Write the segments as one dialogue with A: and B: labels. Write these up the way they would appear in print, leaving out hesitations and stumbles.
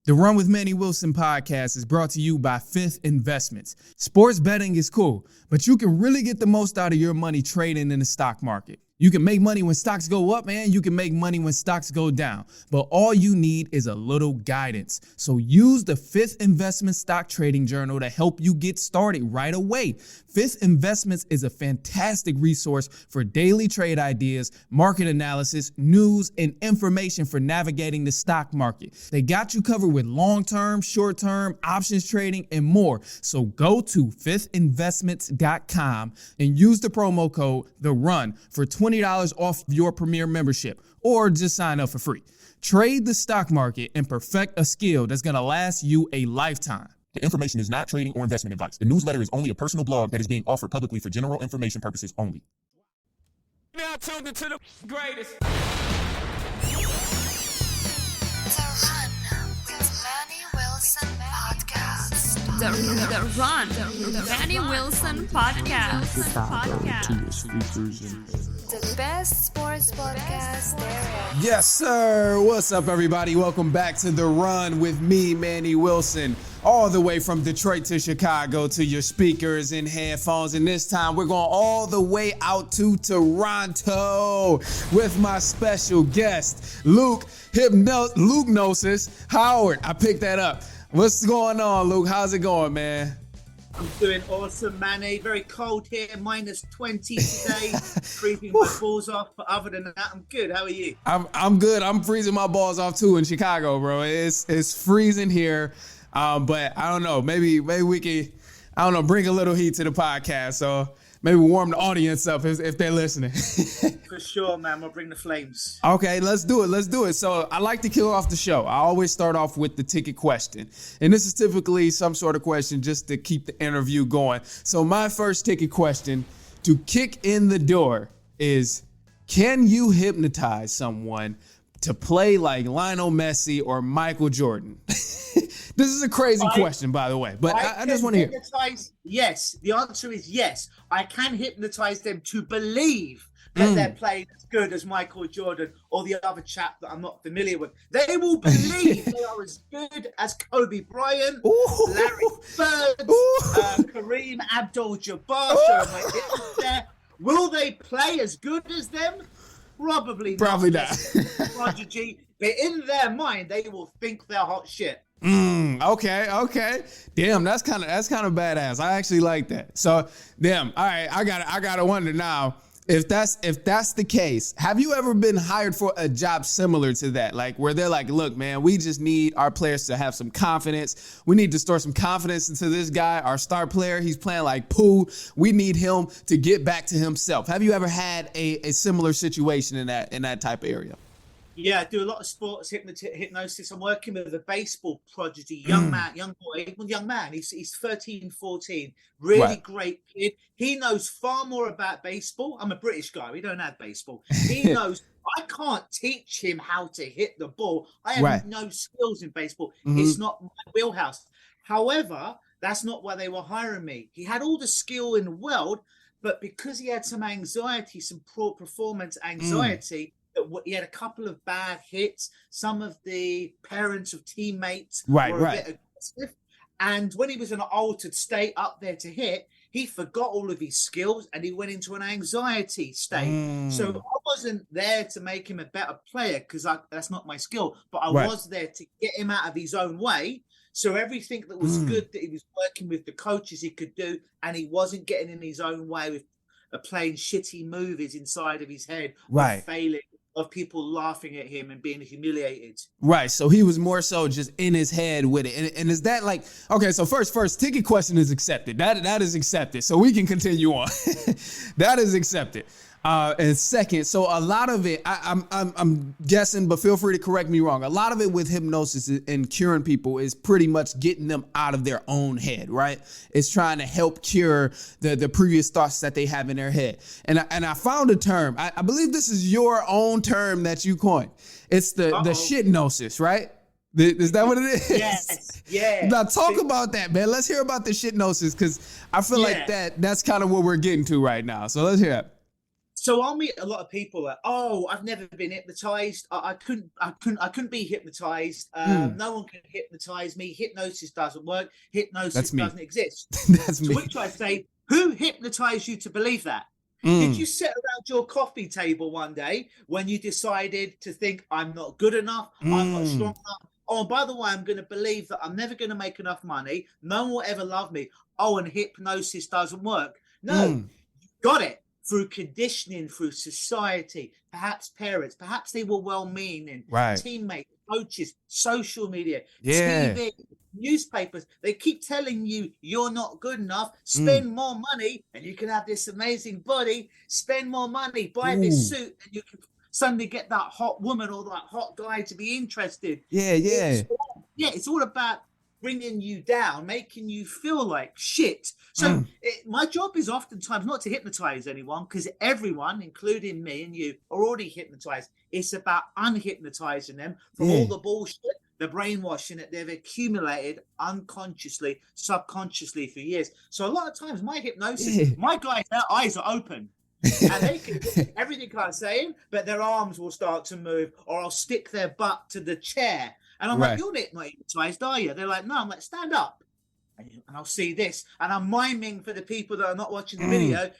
A: The Run with Manny Wilson podcast is brought to you by Fifth Investments. Sports betting is cool, but you can really get the most out of your money trading in the stock market. You can make money when stocks go up, man. You can make money when stocks go down. But all you need is a little guidance. So use the Fifth Investment Stock Trading Journal to help you get started right away. Fifth Investments is a fantastic resource for daily trade ideas, market analysis, news, and information for navigating the stock market. They got you covered with long-term, short-term, options trading, and more. So go to fiftinvestments.com and use the promo code THERUN for $20 off your premier membership, or just sign up for free. Trade the stock market and perfect a skill that's going to last you a lifetime.
B: The information is not trading or investment advice. The newsletter is only a personal blog that is being offered publicly for general information purposes only.
C: Now tuned into the greatest.
D: The Run with Manny Wilson podcast.
E: The Run with Manny Wilson podcast.
D: The best sports podcast there is.
A: Yes, sir. What's up, everybody? Welcome back to The Run with me, Manny Wilson, all the way from Detroit to Chicago to your speakers and headphones. And this time we're going all the way out to Toronto with my special guest, Luke Lukenosis Howard. I picked that up. What's going on, Luke? How's it going, man?
F: I'm doing awesome, Manny. Very cold here, minus 20 today. Freezing my balls off, but other than that, I'm good. How are you?
A: I'm good. I'm freezing my balls off too in Chicago, bro. It's freezing here, but I don't know. Maybe we can, I don't know, bring a little heat to the podcast. So maybe warm the audience up if they're listening.
F: For sure, man. We'll bring the flames.
A: Okay, let's do it. So I like to kill off the show. I always start off with the ticket question. And this is typically some sort of question just to keep the interview going. So my first ticket question to kick in the door is, can you hypnotize someone to play like Lionel Messi or Michael Jordan? This is a crazy question, by the way, but I just want to hear.
F: Yes, the answer is yes. I can hypnotize them to believe that they're playing as good as Michael Jordan or the other chap that I'm not familiar with. They will believe they are as good as Kobe Bryant, Larry Bird, Kareem Abdul-Jabbar. Showing my hips there. Will they play as good as them? Probably not. Prodigy, but in their mind, they will think they're hot shit.
A: Okay. Damn, that's kind of badass. I actually like that. So, damn. All right, I gotta wonder now, if that's the case, have you ever been hired for a job similar to that? Like where they're like, look, man, we just need our players to have some confidence. We need to store some confidence into this guy, our star player. He's playing like poo. We need him to get back to himself. Have you ever had a similar situation in that type of area?
F: Yeah, I do a lot of sports hypnosis. I'm working with a baseball prodigy, young man. He's 13, 14, really great kid. He knows far more about baseball. I'm a British guy. We don't have baseball. He knows. I can't teach him how to hit the ball. I have no skills in baseball. It's not my wheelhouse. However, that's not why they were hiring me. He had all the skill in the world, but because he had some anxiety, some poor performance anxiety, he had a couple of bad hits. Some of the parents of teammates were a bit aggressive. And when he was in an altered state up there to hit, he forgot all of his skills and he went into an anxiety state. So I wasn't there to make him a better player because that's not my skill. But I was there to get him out of his own way. So everything that was good that he was working with the coaches he could do, and he wasn't getting in his own way with playing shitty movies inside of his head, failing, of people laughing at him and being humiliated. Right.
A: So he was more so just in his head with it. And is that like, okay, so first ticket question is accepted. That is accepted. So we can continue on. That is accepted. And second, so a lot of it, I'm guessing, but feel free to correct me wrong. A lot of it with hypnosis and curing people is pretty much getting them out of their own head, right? It's trying to help cure the previous thoughts that they have in their head. And I found a term. I believe this is your own term that you coined. It's the shitnosis, right? Is that what it is?
F: Yes. Yeah.
A: Now talk about that, man. Let's hear about the shitnosis because I feel like that's kind of what we're getting to right now. So let's hear it.
F: So I'll meet a lot of people like, oh, I've never been hypnotized. I couldn't be hypnotized. No one can hypnotize me. Hypnosis doesn't work. Hypnosis doesn't exist.
A: That's
F: to
A: me.
F: which I say, who hypnotized you to believe that? Did you sit around your coffee table one day when you decided to think, I'm not good enough, I'm not strong enough? Oh, and by the way, I'm going to believe that I'm never going to make enough money. No one will ever love me. Oh, and hypnosis doesn't work. No, you got it through conditioning, through society, perhaps parents, perhaps they were well-meaning, teammates, coaches, social media, TV, newspapers. They keep telling you you're not good enough. Spend more money and you can have this amazing body. Spend more money, buy this suit, and you can suddenly get that hot woman or that hot guy to be interested. It's all about bringing you down, making you feel like shit. So my job is oftentimes not to hypnotize anyone, because everyone, including me and you, are already hypnotized. It's about unhypnotizing them from all the bullshit, the brainwashing that they've accumulated unconsciously, subconsciously for years. So a lot of times my hypnosis, my guys, their eyes are open. And they can do everything I'm saying, but their arms will start to move, or I'll stick their butt to the chair. And I'm like, you're not hypnotized, are you? They're like, no. I'm like, stand up. And I'll see this. And I'm miming for the people that are not watching the video,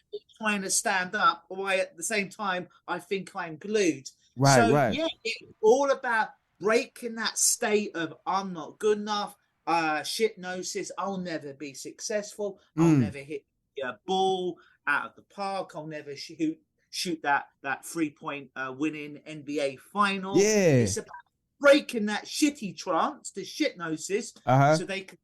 F: trying to stand up, while at the same time, I think I'm glued. Yeah, it's all about breaking that state of I'm not good enough, shitnosis, I'll never be successful, I'll never hit a ball out of the park, I'll never shoot that 3-point winning NBA final. It's about breaking that shitty trance, the shitnosis, so they can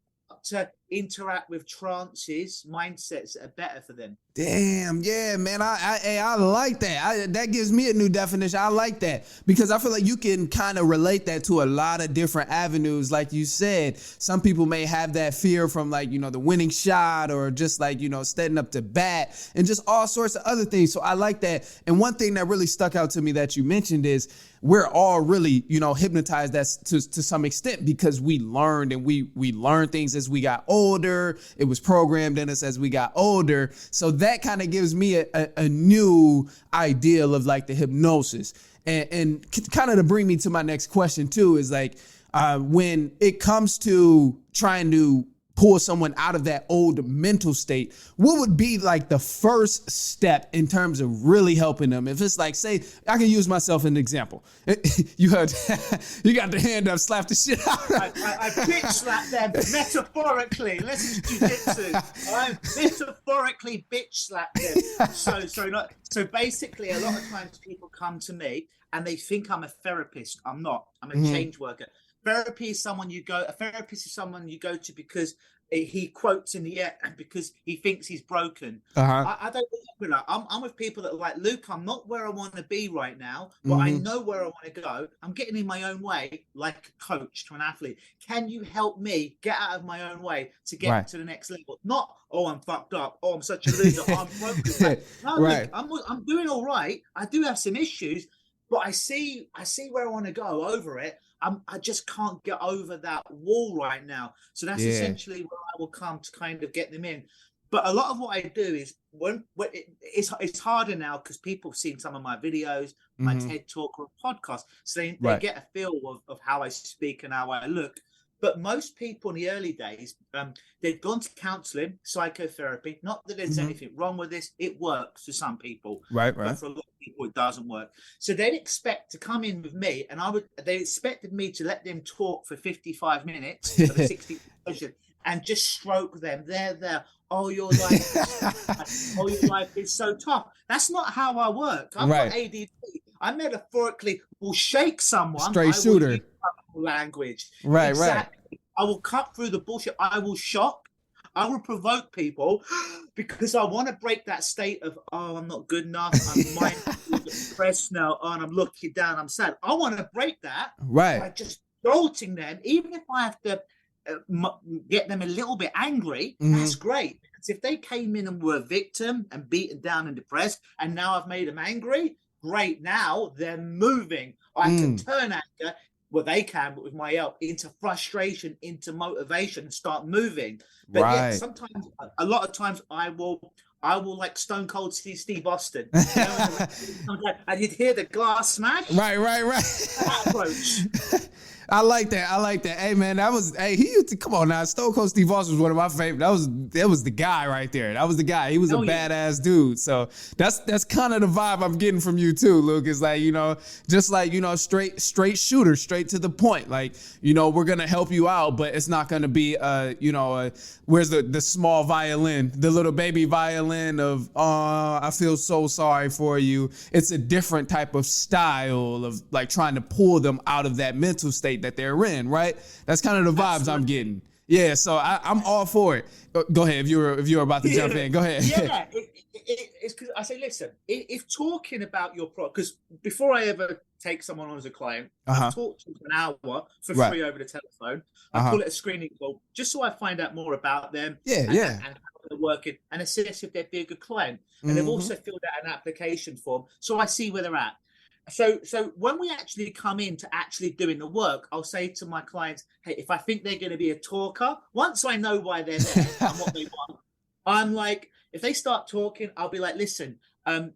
F: to interact with trances, mindsets that are better for them.
A: Damn, yeah, man. I like that. That gives me a new definition. I like that, because I feel like you can kind of relate that to a lot of different avenues. Like you said, some people may have that fear from, like, the winning shot, or just like, standing up to bat, and just all sorts of other things. So I like that. And one thing that really stuck out to me that you mentioned is we're all really, hypnotized to some extent, because we learned, and we learned things as we got older. It was programmed in us as we got older. So that kind of gives me a new ideal of like the hypnosis. And kind of to bring me to my next question too, is like, when it comes to trying to pull someone out of that old mental state, what would be like the first step in terms of really helping them? If it's like, say, I can use myself as an example. You heard, you got the hand up, slap the shit out.
F: I bitch slap them metaphorically. Listen to jujitsu. I metaphorically bitch slap them. So basically, a lot of times people come to me and they think I'm a therapist. I'm not. I'm a change worker. Therapist is someone you go to because he quotes in the air and because he thinks he's broken. I don't think that. I'm with people that are like, Luke, I'm not where I want to be right now, but I know where I want to go. I'm getting in my own way, like a coach to an athlete. Can you help me get out of my own way to get to the next level? Not, oh, I'm fucked up. Oh, I'm such a loser. I'm broken. No, Luke, I'm doing all right. I do have some issues, but I see where I want to go over it. I just can't get over that wall right now. So that's essentially where I will come to kind of get them in. But a lot of what I do is it's harder now because people have seen some of my videos, my TED Talk or podcast. So they get a feel of how I speak and how I look. But most people in the early days, they've gone to counseling, psychotherapy. Not that there's anything wrong with this. It works for some people. But for a lot of people, it doesn't work. So they'd expect to come in with me, and they expected me to let them talk for 55 minutes, for the 60 session, and just stroke them. There. Oh, your life is so tough. That's not how I work. I've got ADD. I metaphorically will shake someone.
A: Straight shooter.
F: Language. Exactly. I will cut through the bullshit. I will shock. I will provoke people because I want to break that state of, oh, I'm not good enough. I'm depressed now. Oh, and I'm looking down. I'm sad. I want to break that by just jolting them. Even if I have to get them a little bit angry, that's great. Because if they came in and were a victim and beaten down and depressed, and now I've made them angry, great. Now they're moving. I can turn anger. Well, they can, but with my help, into frustration, into motivation, and start moving. But yeah, sometimes, a lot of times, I will I will like Stone Cold Steve Austin. You know, and you'd hear the glass smash.
A: Right.
F: That approach.
A: I like that. Hey man, he used to come on now. Stone Cold Steve Austin was one of my favorite. That was the guy right there. That was the guy. He was a badass dude. So that's kind of the vibe I'm getting from you too, Luke. Is like, just like, straight shooter, straight to the point. Like, we're gonna help you out, but it's not gonna be where's the small violin, the little baby violin of I feel so sorry for you. It's a different type of style of like trying to pull them out of that mental state that they're in, right? That's kind of the vibes I'm getting. Yeah, so I'm all for it. Go ahead if you're about to jump in. Go ahead.
F: Yeah, it's because I say, listen, if talking about your product, because before I ever take someone on as a client, I talk to them for an hour for free over the telephone. I call it a screening call, just so I find out more about them. And how they're working, and assess if they'd be a good client. And they've also filled out an application form, so I see where they're at. So when we actually come in to actually doing the work, I'll say to my clients, hey, if I think they're going to be a talker, once I know why they're there and what they want, I'm like, if they start talking, I'll be like, listen,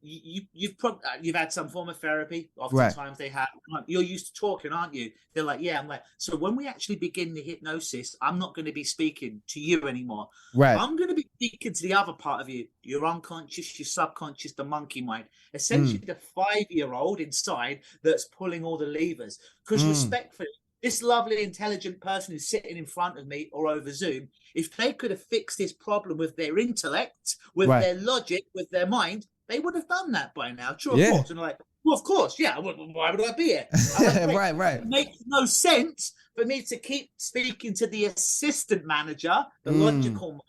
F: you've had some form of therapy. Oftentimes they have. You're used to talking, aren't you? They're like, yeah. I'm like, so when we actually begin the hypnosis, I'm not going to be speaking to you anymore. Right. I'm going to be speaking to the other part of you, your unconscious, your subconscious, the monkey mind, essentially the 5-year-old inside that's pulling all the levers. Because respectfully, this lovely, intelligent person who's sitting in front of me or over Zoom, if they could have fixed this problem with their intellect, with their logic, with their mind, they would have done that by now. True, of course. And like, well, of course, yeah. Why would I be here? Like, right. It makes no sense for me to keep speaking to the assistant manager, the logical mind,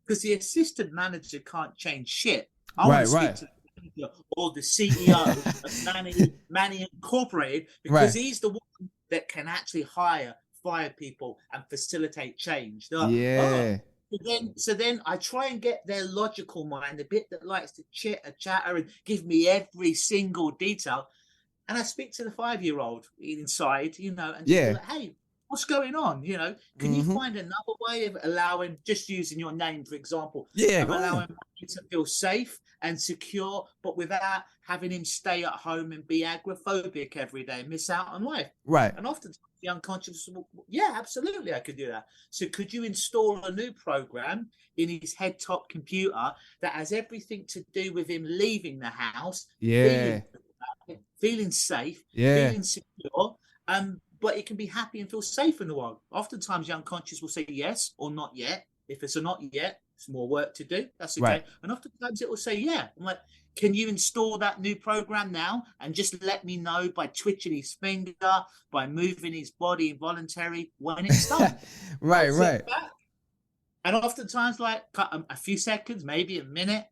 F: because the assistant manager can't change shit. I want to speak to the manager or the CEO of Manny Incorporated, because he's the one that can actually fire people and facilitate change. Like, So then I try and get their logical mind, the bit that likes to chatter and give me every single detail. And I speak to the 5-year-old inside, and just be like, hey, what's going on? Can you find another way of allowing, just using your name, for example, allowing me to feel safe and secure, but without having him stay at home and be agoraphobic every day and miss out on life. Right. And often the unconscious, yeah, absolutely, I could do that. So could you install a new program in his head top computer that has everything to do with him leaving the house, feeling safe, feeling secure, but it can be happy and feel safe in the world. Oftentimes the unconscious will say yes or not yet. If it's a not yet, it's more work to do. That's okay. Right. And oftentimes it will say, yeah. I'm like, can you install that new program now and just let me know by twitching his finger, by moving his body involuntary when it's done? Right. And oftentimes, like a few seconds, maybe a minute,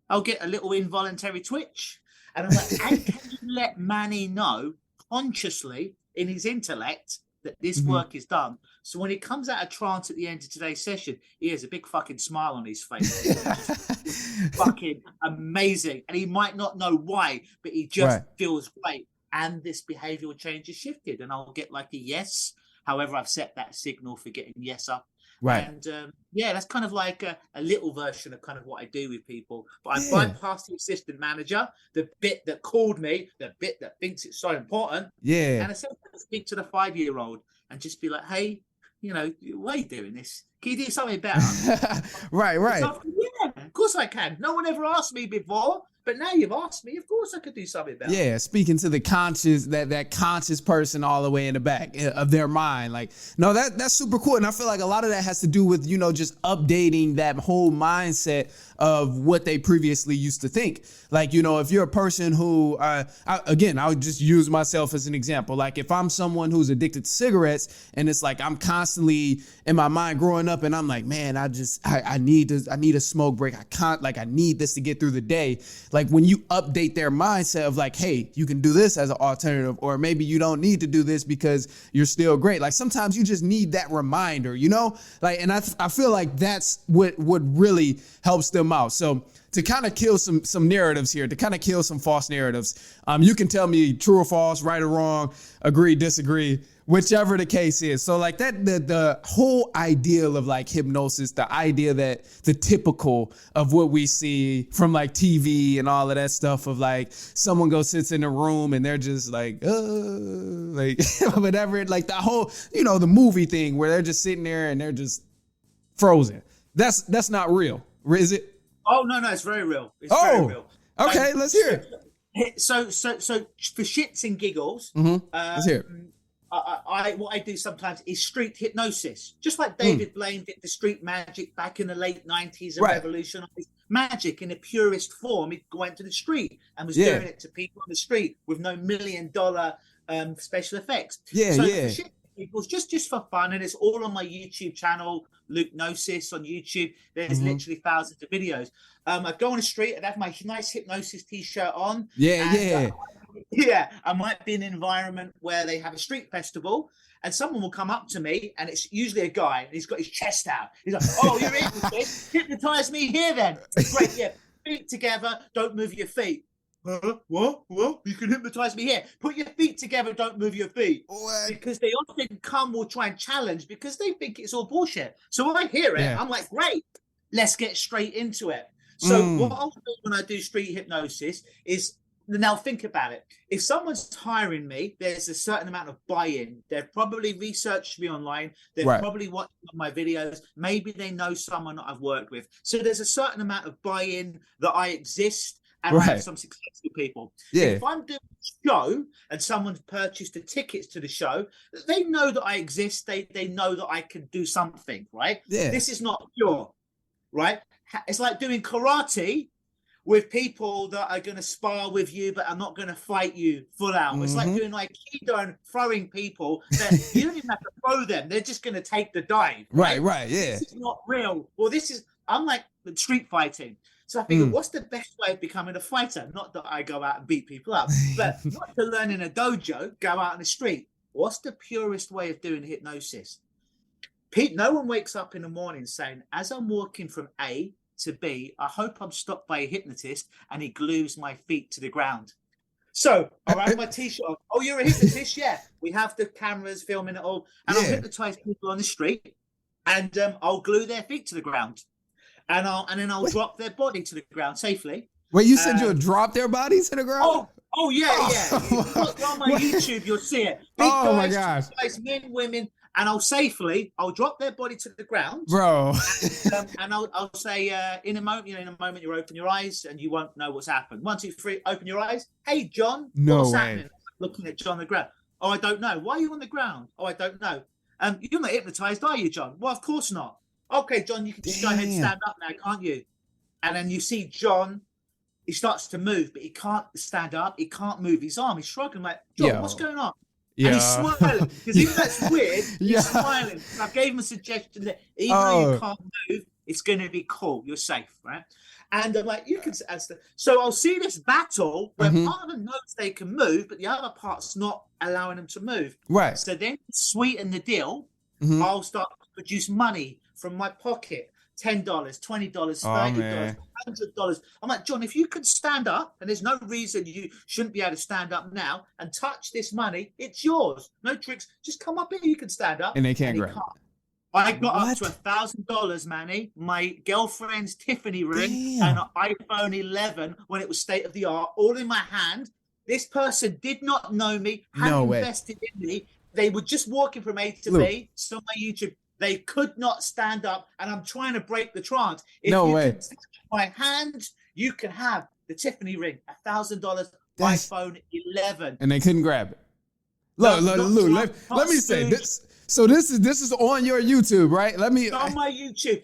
F: I'll get a little involuntary twitch. And I'm like, how can you let Manny know consciously in his intellect that this work is done? So when he comes out of trance at the end of today's session, he has a big fucking smile on his face. Fucking amazing. And he might not know why, but he just feels great. And this behavioral change is shifted. And I'll get like a yes. However, I've set that signal for getting yes up. Right. And that's kind of like a little version of kind of what I do with people. But I bypass the assistant manager, the bit that called me, the bit that thinks it's so important. Yeah. And I speak to the 5-year-old and just be like, hey, why are you doing this? Can you do something better? Right. Yeah, of course I can. No one ever asked me before. But now you've asked me, of course I could do something better. Yeah, speaking to the conscious, that conscious person all the way in the back of their mind. Like, no, that's super cool. And I feel like a lot of that has to do with, just updating that whole mindset of what they previously used to think. Like, if you're a person who, I'll just use myself as an example. Like if I'm someone who's addicted to cigarettes and it's like I'm constantly in my mind growing up and I'm like, man, I need a smoke break. I need this to get through the day. Like when you update their mindset of like, hey, you can do this as an alternative, or maybe you don't need to do this because you're still great. Like sometimes you just need that reminder, like, and I feel like that's what really helps them out. So
A: to kind of kill some narratives here, to kind of kill some false narratives. You can tell me true or false, right or wrong, agree, disagree, whichever the case is. So like that, the whole ideal of like hypnosis, the idea that the typical of what we see from like TV and all of that stuff of like someone goes sits in a room and they're just like whatever, like the whole, the movie thing where they're just sitting there and they're just frozen. That's not real, is it?
F: Oh no, it's very real. It's very real.
A: Okay, let's hear it.
F: So for shits and giggles,
A: let's hear it.
F: What I do sometimes is street hypnosis, just like David Blaine did the street magic back in the late 90s and revolutionized magic in the purest form. He went to the street and was doing it to people on the street with no $1 million special effects. For shits and giggles, just for fun, and it's all on my YouTube channel, Lukenosis on YouTube. There's literally thousands of videos. I'd go on the street and have my nice hypnosis t-shirt on. I might be in an environment where they have a street festival and someone will come up to me and it's usually a guy and he's got his chest out. He's like, oh, you're hypnotist? Hypnotize me here then. Great, yeah. Feet together, don't move your feet. What? You can hypnotize me here. Put your feet together, don't move your feet. What? Because they often will try and challenge because they think it's all bullshit. So when I hear it, I'm like, great, let's get straight into it. So what I'll do when I do street hypnosis is, now think about it. If someone's hiring me, there's a certain amount of buy-in. They've probably researched me online. They've probably watched my videos. Maybe they know someone that I've worked with. So there's a certain amount of buy-in that I exist and I have some successful people. If I'm doing a show and someone's purchased the tickets to the show, they know that I exist. They know that I can do something, right? This is not pure, right? It's like doing karate with people that are going to spar with you but are not going to fight you full out. It's like doing Aikido and throwing people that you don't even have to throw them. They're just going to take the dive. Right,
A: yeah.
F: This is not real. Well, I'm like street fighting. So I figured, what's the best way of becoming a fighter? Not that I go out and beat people up, but not to learn in a dojo, go out in the street. What's the purest way of doing hypnosis? No one wakes up in the morning saying, as I'm walking from A to B, I hope I'm stopped by a hypnotist and he glues my feet to the ground. So I have my t-shirt on. Oh, you're a hypnotist? Yeah. We have the cameras filming it all. And I'll hypnotize people on the street and I'll glue their feet to the ground. And then I'll drop their body to the ground safely.
A: Wait, you said you'll drop their bodies to the ground?
F: Oh yeah. Look on my YouTube, you'll see it. Big guys, my gosh. Guys, men, women, and I'll drop their body to the ground,
A: bro.
F: And I'll say, in a moment you open your eyes and you won't know what's happened. 1, 2, 3, open your eyes. Hey, John, what's happening? Looking at John on the ground. Oh, I don't know. Why are you on the ground? Oh, I don't know. You're not hypnotized, are you, John? Well, of course not. Okay, John, you can just go ahead and stand up now, can't you? And then you see John, he starts to move, but he can't stand up. He can't move his arm. He's struggling like, John, what's going on? And he's smiling. Because even that's weird, he's smiling. I gave him a suggestion that even though you can't move, it's going to be cool. You're safe, right? And I'm like, you can. So I'll see this battle where part of them knows they can move, but the other part's not allowing them to move.
A: Right.
F: So then, to sweeten the deal, I'll start to produce money from my pocket. $10, $20, $30, $100. I'm like, John, if you could stand up, and there's no reason you shouldn't be able to stand up now and touch this money, it's yours. No tricks. Just come up here. You can stand up.
A: And they can't grab.
F: I got up to $1,000, Manny. My girlfriend's Tiffany ring and an iPhone 11 when it was state of the art, all in my hand. This person did not know me, hadn't invested in me. They were just walking from A to B. So my YouTube. They could not stand up, and I'm trying to break the trance. If you can touch my hand, you can have the Tiffany ring, $1,000 iPhone 11,
A: and they couldn't grab it. Look, let me say this. So this is on your YouTube, right? It's
F: on my YouTube,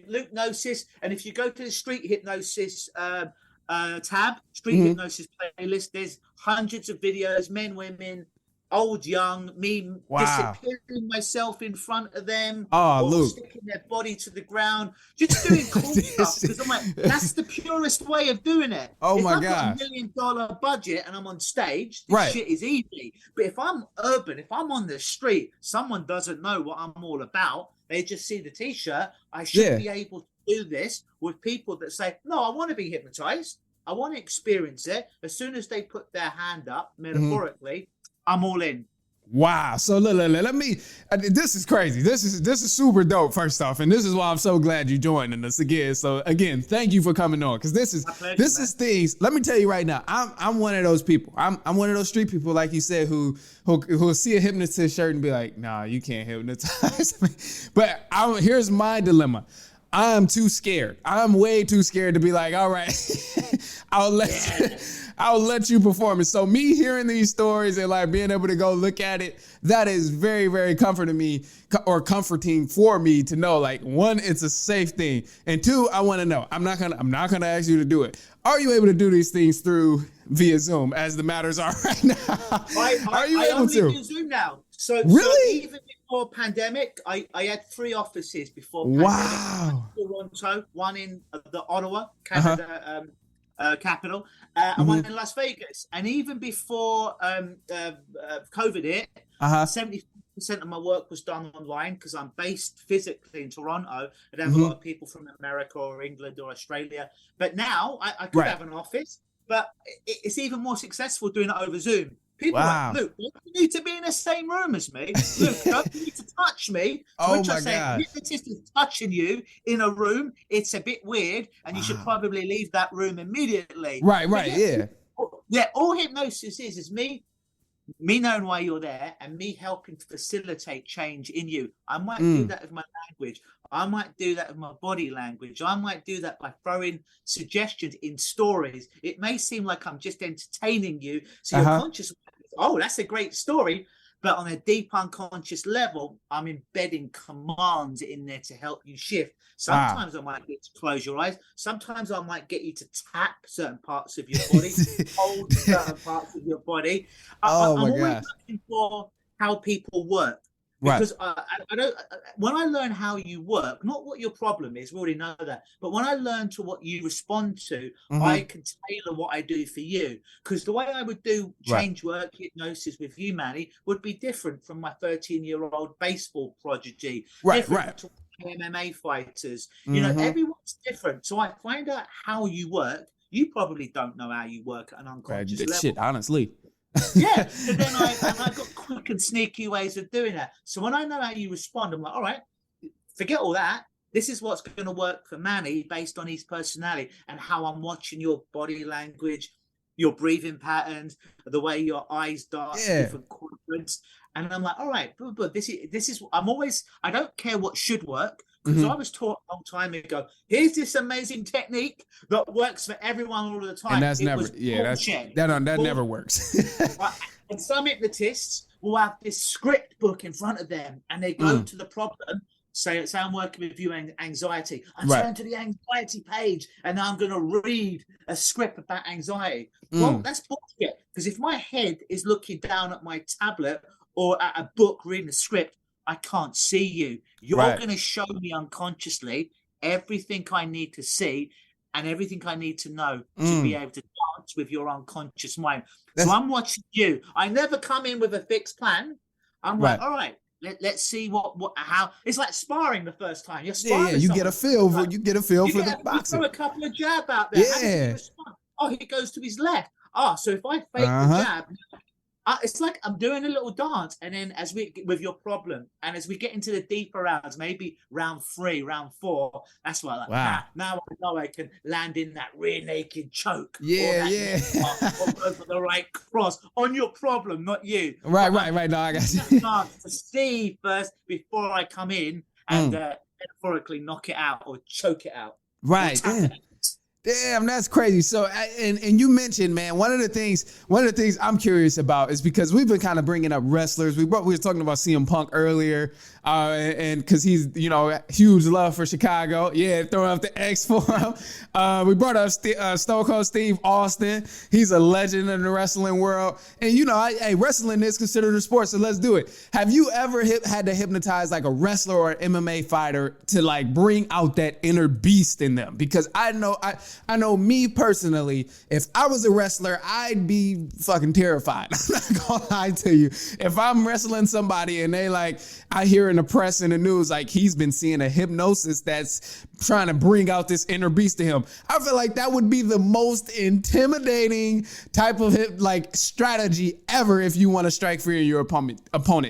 F: Lukenosis, and if you go to the Street Hypnosis tab, Street Hypnosis playlist, there's hundreds of videos, men, women, old, young, me disappearing myself in front of them, or sticking their body to the ground, just doing cool stuff. Because I'm like, that's the purest way of doing it.
A: Oh my God!
F: If I've got $1 million budget and I'm on stage, this shit is easy. But if I'm urban, if I'm on the street, someone doesn't know what I'm all about. They just see the t-shirt. I should be able to do this with people that say, no, I want to be hypnotized. I want to experience it. As soon as they put their hand up, metaphorically, I'm all in.
A: Wow. So look, let me, this is crazy. This is super dope, first off. And this is why I'm so glad you're joining us again. So again, thank you for coming on. Cause this is things, let me tell you right now, I'm one of those people. I'm one of those street people, like you said, who'll see a hypnotist shirt and be like, nah, you can't hypnotize me. But here's my dilemma. I'm too scared. I'm way too scared to be like, all right, I'll let you perform it. So me hearing these stories and like being able to go look at it, that is very, very comforting for me to know, like, one, it's a safe thing. And two, I want to know, I'm not gonna ask you to do it. Are you able to do these things via Zoom as the matters are right now? Are you able to? I only
F: do Zoom now. So even before pandemic, I had 3 offices before pandemic.
A: Wow.
F: One in Toronto, one in the Ottawa, Canada capital, and one in Las Vegas. And even before COVID hit, 70% of my work was done online because I'm based physically in Toronto. I'd have a lot of people from America or England or Australia. But now I could have an office, but it's even more successful doing it over Zoom. People are like, Luke, you need to be in the same room as me. Luke, you don't need to touch me.
A: Oh my God.
F: Hypnotist is touching you in a room. It's a bit weird, and you should probably leave that room immediately.
A: Right,
F: Yeah, all hypnosis is me knowing why you're there and me helping to facilitate change in you. I might do that with my language. I might do that with my body language. I might do that by throwing suggestions in stories. It may seem like I'm just entertaining you. So your conscious, oh, that's a great story. But on a deep unconscious level, I'm embedding commands in there to help you shift. Sometimes I might get you to close your eyes. Sometimes I might get you to tap certain parts of your body, hold certain parts of your body. I'm always looking for how people work. Because I don't. When I learn how you work, not what your problem is, we already know that. But when I learn to what you respond to, I can tailor what I do for you. Because the way I would do change work, hypnosis with you, Manny, would be different from my 13-year-old baseball prodigy. Different to MMA fighters. You know, everyone's different. So I find out how you work. You probably don't know how you work at an unconscious level.
A: Shit, honestly.
F: Yeah, so then I got quick and sneaky ways of doing that. So when I know how you respond, I'm like, all right, forget all that. This is what's going to work for Manny based on his personality and how I'm watching your body language, your breathing patterns, the way your eyes dart, different quadrants. And I'm like, all right, but this is I don't care what should work. Because I was taught a long time ago, here's this amazing technique that works for everyone all the time.
A: And that's that never works.
F: And some hypnotists will have this script book in front of them and they go to the problem. Say I'm working with you and anxiety. I turn to the anxiety page and now I'm going to read a script about anxiety. Well, that's bullshit. Because if my head is looking down at my tablet or at a book reading a script, I can't see you. You're going to show me unconsciously everything I need to see and everything I need to know to be able to dance with your unconscious mind. So I'm watching you. I never come in with a fixed plan. I'm like, all right, let's see how. It's like sparring the first time. You're sparring.
A: You get a feel for the boxing.
F: You throw a couple of jab out there.
A: Yeah.
F: Oh, he goes to his left. So if I fake the jab. It's like I'm doing a little dance, and then with your problem, and as we get into the deeper rounds, maybe round 3, round 4, that's why now I know I can land in that rear naked choke. Or go for the right cross on your problem, not you.
A: Right. No, I got you.
F: To see first before I come in and metaphorically knock it out or choke it out.
A: Right. Damn, that's crazy. So, and you mentioned, man, one of the things I'm curious about is because we've been kind of bringing up wrestlers. We were talking about CM Punk earlier, and because he's, huge love for Chicago. Yeah, throwing up the X for him. We brought up Stone Cold Steve Austin. He's a legend in the wrestling world. And, wrestling is considered a sport, so let's do it. Have you ever had to hypnotize like a wrestler or an MMA fighter to like bring out that inner beast in them? Because I know me personally, if I was a wrestler, I'd be fucking terrified. I'm not gonna lie to you. If I'm wrestling somebody and they like, I hear in the press and the news like he's been seeing a hypnosis that's trying to bring out this inner beast to him. I feel like that would be the most intimidating type of strategy ever if you want to strike fear in your opponent.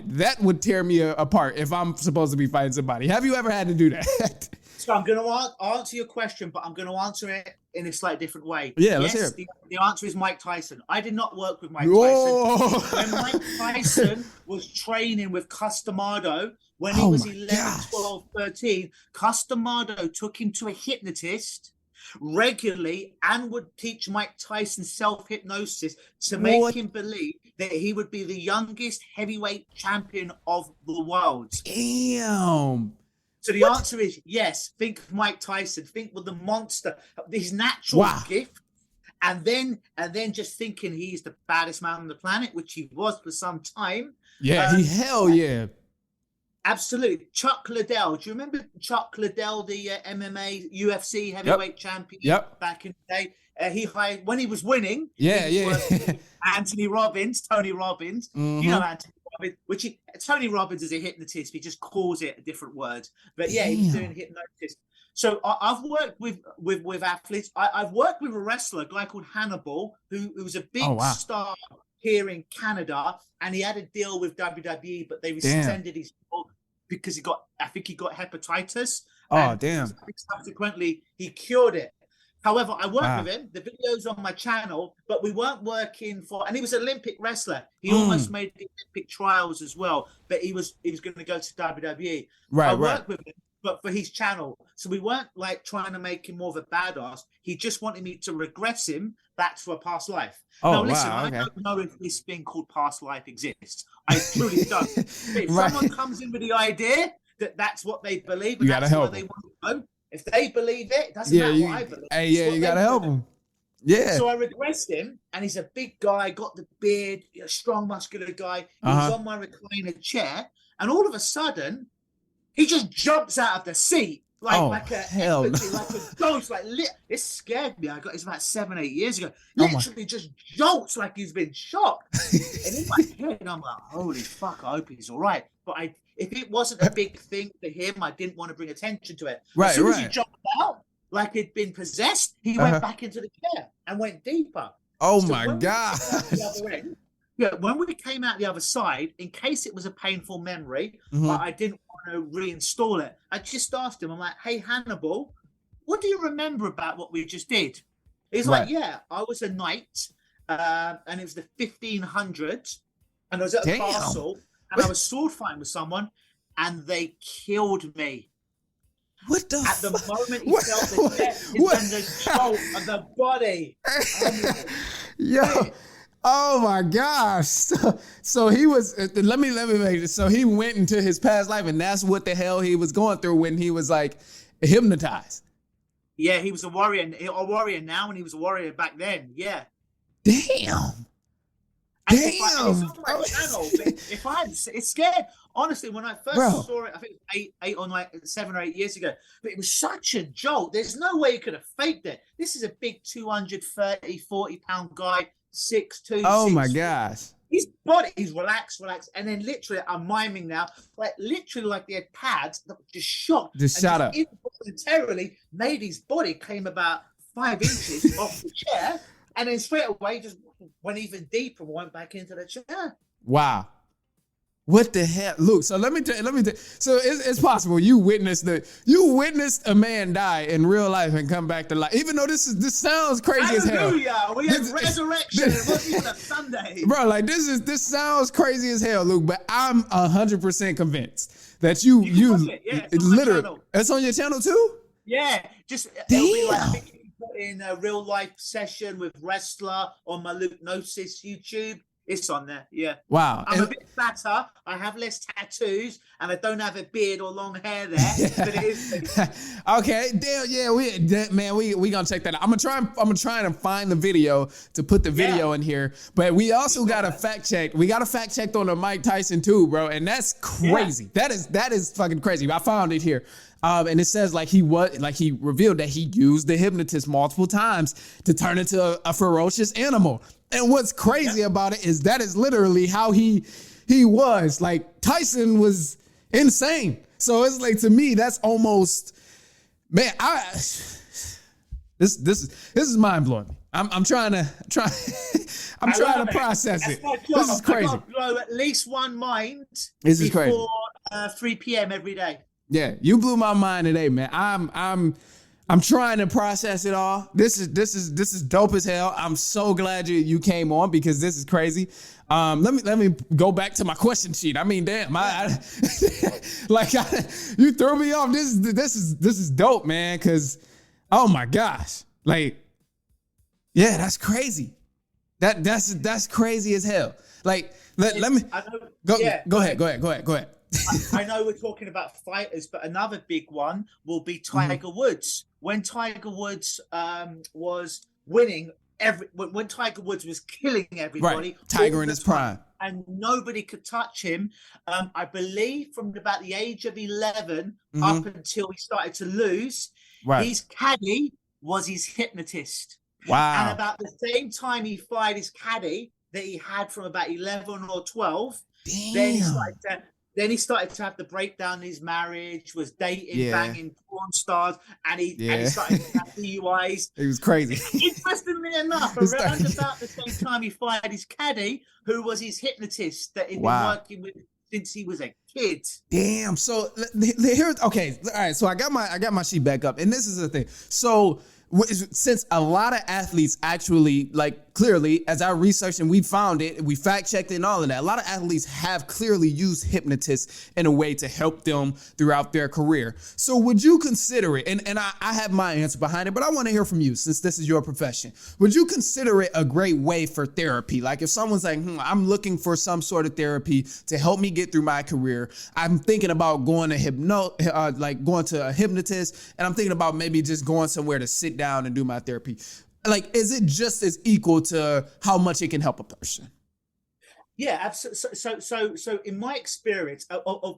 A: That would tear me apart if I'm supposed to be fighting somebody. Have you ever had to do that?
F: So I'm going to answer your question, but I'm going to answer it in a slightly different way.
A: Yeah, let's hear it.
F: The answer is Mike Tyson. I did not work with Mike
A: Whoa.
F: Tyson. When Mike Tyson was training with Customado, when he was 11, 12, 13, Customado took him to a hypnotist regularly and would teach Mike Tyson self-hypnosis to make him believe that he would be the youngest heavyweight champion of the world.
A: Damn.
F: So the answer is yes. Think of Mike Tyson. Think with the monster, his natural gift, and then just thinking he's the baddest man on the planet, which he was for some time.
A: Yeah, hell yeah.
F: Absolutely. Chuck Liddell. Do you remember Chuck Liddell, the MMA UFC heavyweight champion back in the day? He hired when he was winning. Tony Robbins.
A: Mm-hmm.
F: You know Anthony Robbins, Tony Robbins is a hypnotist. He just calls it a different word. But yeah, he was doing hypnosis. So I've worked with athletes. I've worked with a wrestler, a guy called Hannibal, who was a big star here in Canada, and he had a deal with WWE, but they rescinded his deal because I think he got hepatitis. Subsequently, he cured it. However, I worked with him. The video's on my channel, but we weren't working and he was an Olympic wrestler. He almost made the Olympic trials as well, but he was going to go to WWE. I worked with him, but for his channel. So we weren't like trying to make him more of a badass. He just wanted me to regress him back to a past life. Now, listen, I don't know if this thing called past life exists. I truly don't. If someone comes in with the idea that that's what they believe, and that's what they want to know, if they believe it doesn't matter what I believe.
A: You gotta help him. Yeah.
F: So I regressed him, and he's a big guy, got the beard, strong, muscular guy. He was on my recliner chair, and all of a sudden, he just jumps out of the seat like a ghost. It scared me. It's about 7-8 years ago. Literally just jolts like he's been shot. And in my head, I'm like, holy fuck, I hope he's all right. But if it wasn't a big thing for him, I didn't want to bring attention to it. As soon as he jumped out, like he'd been possessed, he went back into the chair and went deeper.
A: Oh my God.
F: When we came out the other side, in case it was a painful memory, but I didn't want to reinstall it, I just asked him, I'm like, hey, Hannibal, what do you remember about what we just did? He's like, yeah, I was a knight, and it was the 1500s, and I was at a castle, and I was sword fighting with someone, and they killed me.
A: What the
F: At the moment he felt the death and the jolt of the body.
A: Oh my gosh. So he was, let me make this. So he went into his past life, and that's what the hell he was going through when he was like hypnotized. Yeah,
F: he was a warrior now, and he was a warrior back then. Yeah.
A: Damn.
F: If it's scared. Honestly, when I first saw it, I think it was 7 or 8 years ago, but it was such a jolt. There's no way he could have faked it. This is a big 230, 40-pound guy, 6'2".
A: Oh my gosh.
F: His body, he's relaxed. And then literally, I'm miming now, like they had pads that just shot.
A: Just shot up.
F: Involuntarily made his body came about 5 inches off the chair, and then straight away just went even deeper and went back into the chair.
A: Wow. What the hell, Luke? So let me tell you. So it's possible you witnessed a man die in real life and come back to life. Even though this sounds crazy as hell.
F: Hallelujah! We had resurrection. It wasn't even a Sunday,
A: bro. Like this sounds crazy as hell, Luke. But I'm 100% convinced that you
F: it's literally.
A: It's on your channel too.
F: Yeah, it'll be like in a real life session with wrestler on my Lukenosis YouTube. It's on there, yeah.
A: Wow.
F: I'm a bit fatter. I have less tattoos, and I don't have a beard or long hair there. But it is.
A: Okay, damn, yeah, we gonna check that out. I'm gonna try and find the video to put the video in here. But we also got to fact check. We got to fact check on the Mike Tyson too, bro. And that's crazy. Yeah. That is fucking crazy. I found it here. And it says he revealed that he used the hypnotist multiple times to turn into a ferocious animal. And what's crazy about it is that is literally how he was. Like Tyson was Insane. So it's like, to me, that's almost, man, this is mind blowing. I'm trying to process it. This is crazy.
F: I blow at least one mind
A: This is crazy.
F: before 3 p.m. every day.
A: Yeah, you blew my mind today, man. I'm trying to process it all. This is dope as hell. I'm so glad you came on, because this is crazy. Let me go back to my question sheet. I mean, damn, you threw me off. This is dope, man. Because, oh my gosh, like, yeah, that's crazy. That's crazy as hell. Like, let me go. Yeah. Go ahead.
F: I know we're talking about fighters, but another big one will be Tiger Woods. When Tiger Woods was winning when Tiger Woods was killing everybody,
A: right. Tiger in his prime,
F: and nobody could touch him. I believe from about the age of 11 up until he started to lose,
A: right.
F: His caddy was his hypnotist.
A: Wow!
F: And about the same time he fired his caddy that he had from about 11 or 12,
A: damn.
F: Then he started to have the breakdown in his marriage, was dating, banging porn stars, and he started to have DUIs.
A: He was crazy.
F: Interestingly enough, around about the same time he fired his caddy, who was his hypnotist that he'd been working with since he was a kid.
A: Damn. So here's okay. All right. So I got my sheet back up, and this is the thing. So since a lot of athletes actually, like, clearly, as I researched and we found it, we fact checked it and all of that, a lot of athletes have clearly used hypnotists in a way to help them throughout their career. So would you consider it, and I have my answer behind it, but I want to hear from you since this is your profession. Would you consider it a great way for therapy? Like, if someone's like, I'm looking for some sort of therapy to help me get through my career, I'm thinking about going to going to a hypnotist, and I'm thinking about maybe just going somewhere to sit down and do my therapy. Like, is it just as equal to how much it can help a person?
F: Yeah, absolutely. So in my experience,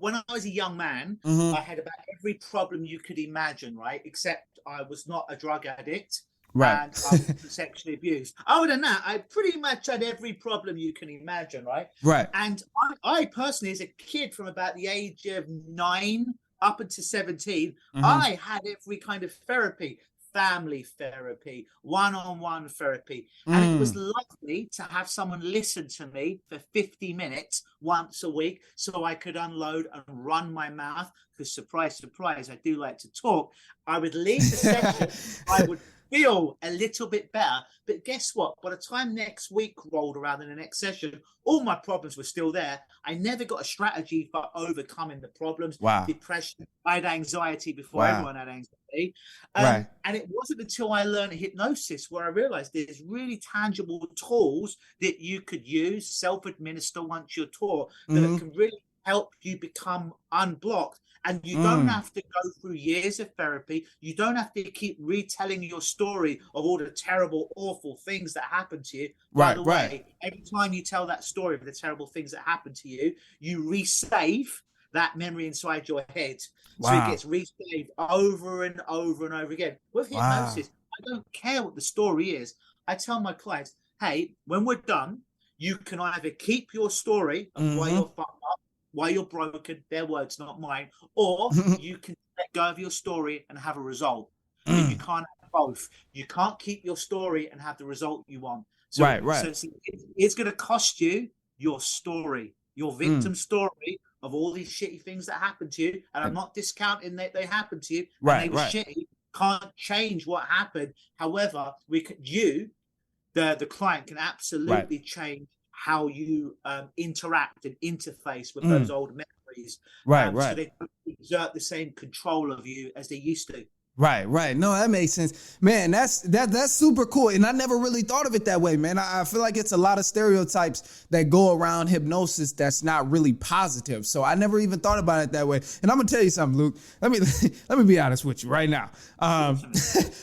F: when I was a young man, I had about every problem you could imagine, right? Except I was not a drug addict,
A: right?
F: And I was sexually abused. Other than that, I pretty much had every problem you can imagine, right?
A: Right.
F: And I personally, as a kid from about the age of 9 up until 17, I had every kind of therapy. Family therapy, one-on-one therapy. And it was lovely to have someone listen to me for 50 minutes once a week so I could unload and run my mouth, because surprise, surprise, I do like to talk. I would leave the session, I would feel a little bit better. But guess what? By the time next week rolled around in the next session, all my problems were still there. I never got a strategy for overcoming the problems.
A: Wow.
F: Depression. I had anxiety before everyone had anxiety.
A: Right.
F: And it wasn't until I learned hypnosis where I realized there's really tangible tools that you could use, self-administer once you're taught, that can really help you become unblocked. And you don't have to go through years of therapy. You don't have to keep retelling your story of all the terrible, awful things that happened to you. By the way, every time you tell that story of the terrible things that happened to you, you resave that memory inside your head. So it gets resaved over and over and over again. With hypnosis, I don't care what the story is. I tell my clients, hey, when we're done, you can either keep your story of why you're fucked up, why you're broken, their words, not mine, or you can let go of your story and have a result. But you can't have both. You can't keep your story and have the result you want. So, So it's going to cost you your story, your victim story of all these shitty things that happened to you. And I'm not discounting that they happened to you. And they were shitty. Can't change what happened. However, the client, can absolutely change how you interact and interface with those old memories. So they don't exert the same control of you as they used to.
A: Right. No, that makes sense. Man, that's super cool. And I never really thought of it that way, man. I feel like it's a lot of stereotypes that go around hypnosis that's not really positive. So I never even thought about it that way. And I'm going to tell you something, Luke. Let me be honest with you right now.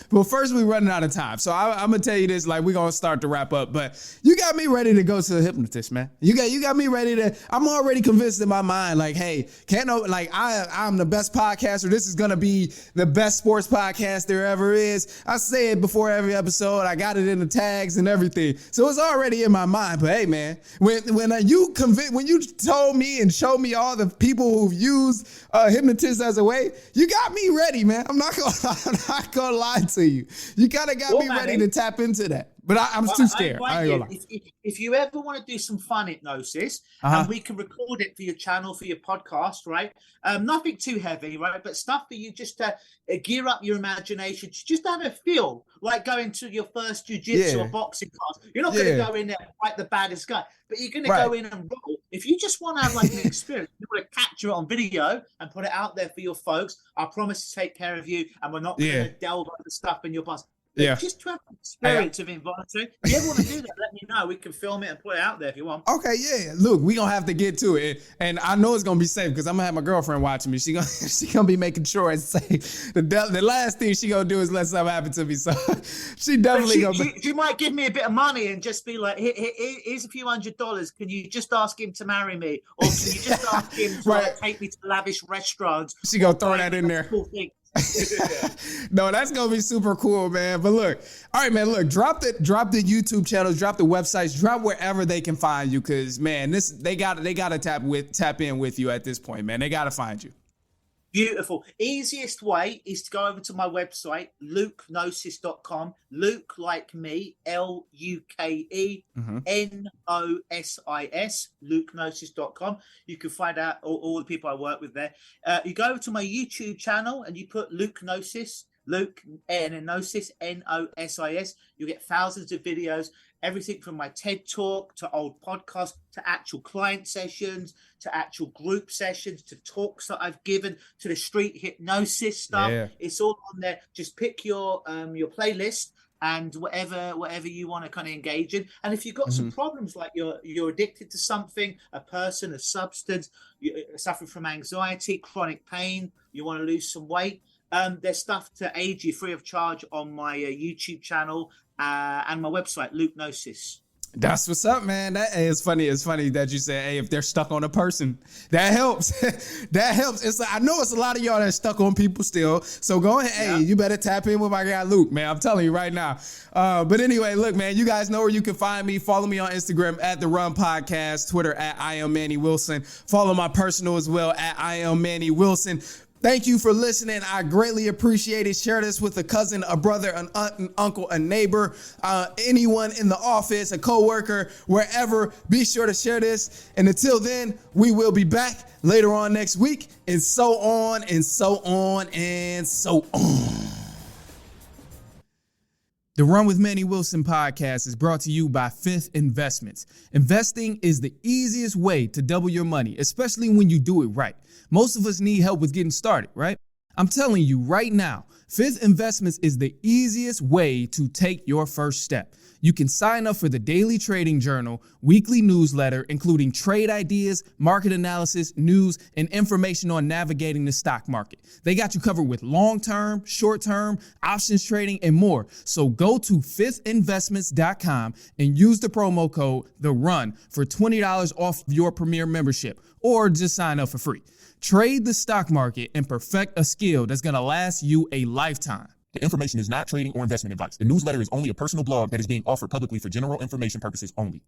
A: Well, first, we're running out of time. So I'm going to tell you this, like, we're going to start to wrap up. But you got me ready to go to the hypnotist, man. You got me ready to, I'm already convinced in my mind, like, hey, I'm the best podcaster. This is going to be the best sport sports podcast there ever is. I say it before every episode. I got it in the tags and everything. So it's already in my mind. But hey, man, when you told me and showed me all the people who've used Hypnotis as a way, you got me ready, man. I'm not gonna lie to you. You kind of got me ready to tap into that. But I'm too scared. I ain't gonna lie.
F: If you ever want to do some fun hypnosis, and we can record it for your channel, for your podcast, right? Nothing too heavy, right? But stuff for you just to gear up your imagination, just to have a feel like going to your first jiu-jitsu or boxing class. You're not going to go in there and fight the baddest guy, but you're going to go in and roll. If you just want to have like an experience, you want to capture it on video and put it out there for your folks, I promise to take care of you, and we're not going to delve into stuff in your past. Just to have an experience of involuntary. If you ever want to do that, let me know. We can film it and put it out there if you want.
A: Okay, yeah. Look, we gonna have to get to it, and I know it's gonna be safe because I'm gonna have my girlfriend watching me. She gonna be making sure it's safe. The last thing she gonna do is let something happen to me. So she definitely
F: she might give me a bit of money and just be like, here's a few $100. Can you just ask him to marry me, or can you just ask him to take me to lavish restaurants?
A: She gonna throw that in there.
F: Cool thing.
A: No, that's gonna be super cool, man. But look, all right, man. Look, drop the YouTube channels, drop the websites, drop wherever they can find you, because man, they gotta tap in with you at this point, man. They gotta find you.
F: Beautiful. Easiest way is to go over to my website, lukenosis.com. Luke, like me, Lukenosis, lukenosis.com. You can find out all the people I work with there. You go over to my YouTube channel and you put Lukenosis, Luke, and then Gnosis, Nosis. You get thousands of videos, everything from my TED Talk to old podcasts to actual client sessions to actual group sessions to talks that I've given to the street hypnosis stuff. Yeah. It's all on there. Just pick your playlist and whatever you want to kind of engage in. And if you've got some problems, like you're addicted to something, a person, a substance, you're suffering from anxiety, chronic pain, you want to lose some weight, there's stuff to aid you free of charge on my YouTube channel and my website, Lukenosis.
A: That's what's up, man. That is funny. It's funny that you say, hey, if they're stuck on a person, that helps. That helps. It's I know it's a lot of y'all that are stuck on people still. So go ahead. Hey, you better tap in with my guy Luke, man. I'm telling you right now. But anyway, look, man, you guys know where you can find me. Follow me on Instagram at The Run Podcast, Twitter at I am Manny Wilson. Follow my personal as well at I am Manny Wilson. Thank you for listening. I greatly appreciate it. Share this with a cousin, a brother, an aunt, an uncle, a neighbor, anyone in the office, a coworker, wherever. Be sure to share this. And until then, we will be back later on next week, and so on and so on and so on. The Run with Manny Wilson podcast is brought to you by Fifth Investments. Investing is the easiest way to double your money, especially when you do it right. Most of us need help with getting started, right? I'm telling you right now, Fifth Investments is the easiest way to take your first step. You can sign up for the daily trading journal, weekly newsletter, including trade ideas, market analysis, news, and information on navigating the stock market. They got you covered with long-term, short-term, options trading, and more. So go to fiftinvestments.com and use the promo code THERUN for $20 off your premier membership, or just sign up for free. Trade the stock market and perfect a skill that's going to last you a lifetime.
B: The information is not trading or investment advice. The newsletter is only a personal blog that is being offered publicly for general information purposes only.